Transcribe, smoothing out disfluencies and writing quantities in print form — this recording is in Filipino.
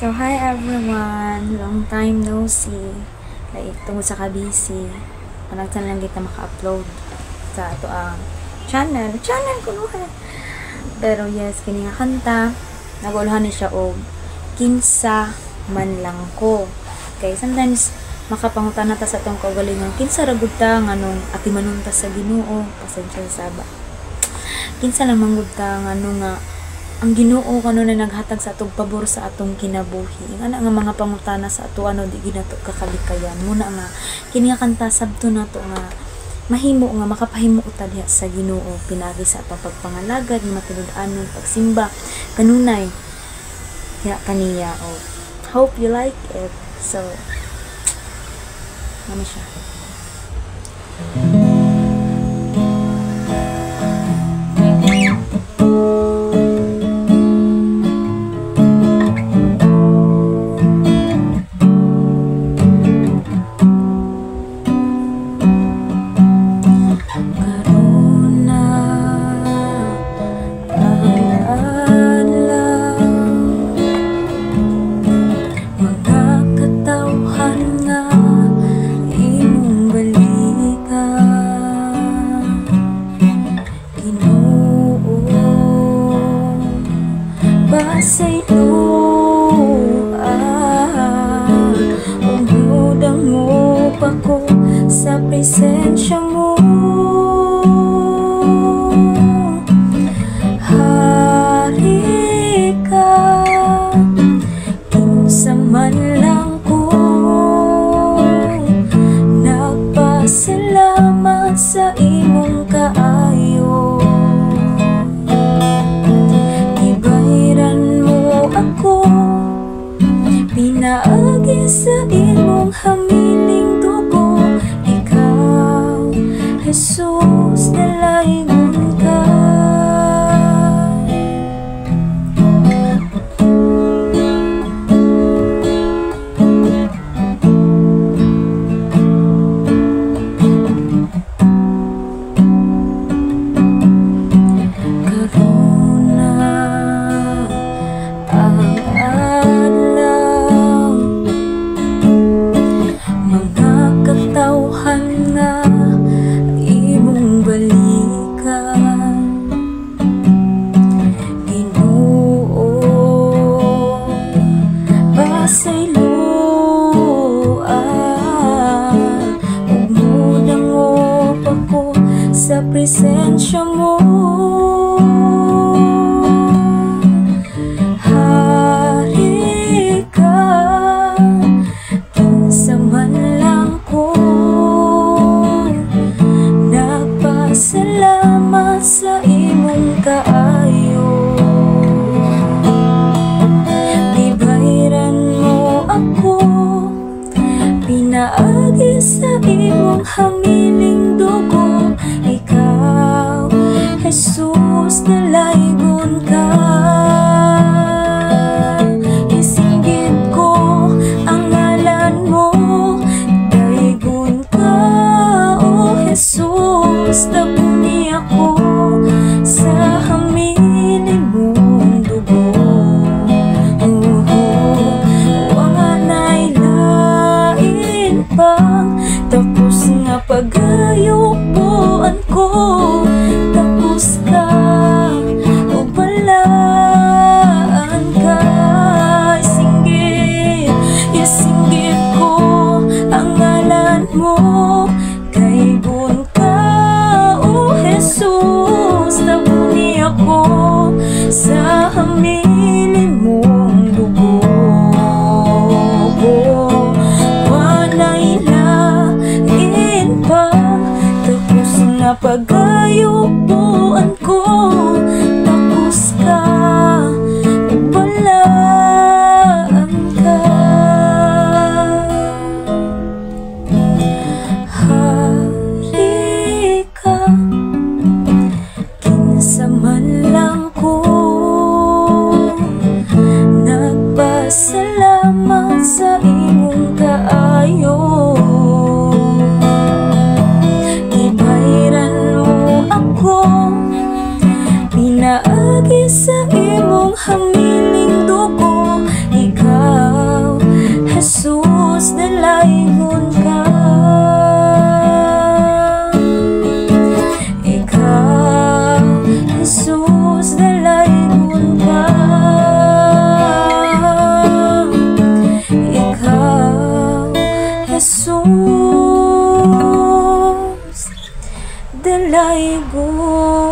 So, hi everyone! Long time no see. Like, tungkol sa kabisi. Panagtan lang kita maka-upload sa ato ang channel. Channel ko no. Pero yes, kini nga kanta. Naguluhan ni siya og kinsa man lang ko. Okay, sometimes makapangutan na ta sa itong kaugalingon. Kinsa ragud ta nga nung ati manunta sa Ginoo. Pasensya sa saba. Kinsa lang manggod ta nga nung nga ang Ginoo kano na naghatag sa atong pabor sa atong kinabuhi. Ana nga mga pangutana sa ato ano di ginato kakalikayan. Muna nga kini nga kanta sabto nato nga mahimo nga makapahimo ta diha sa Ginoo pinagi sa atong pagpangalagad, matulud-anon, pagsimba kanunay ya kaniya. Oh, hope you like it. So ano siya? Basay luan umudang mo pa ko sa presensya mo. Hari ka, kinsa man lang ko nagpasalamat sa imong kaayo. Pinaagi sa imong hamiling dugo, ikaw, Jesus, dalaygon ka. Basay luan umudang mo pa ko sa presensya mo. Hari ka, kinsa man lang ko nagpasalamat sa imong kaayo. Pinaagi sa imong hamiling dugo, ikaw, Jesus, dalaygon ka. Isinggit ko ang ngalan mo, dalaygon ka, oh Jesus, tabuni ako sa hamiling mong dugo. Tapos nga pagayupuan ko, tapos ka o balaan ka. Isinggit ko ang ngalan mo, kaygon ka, o Jesus, tabuni ako sa hamiling mong dugo. po.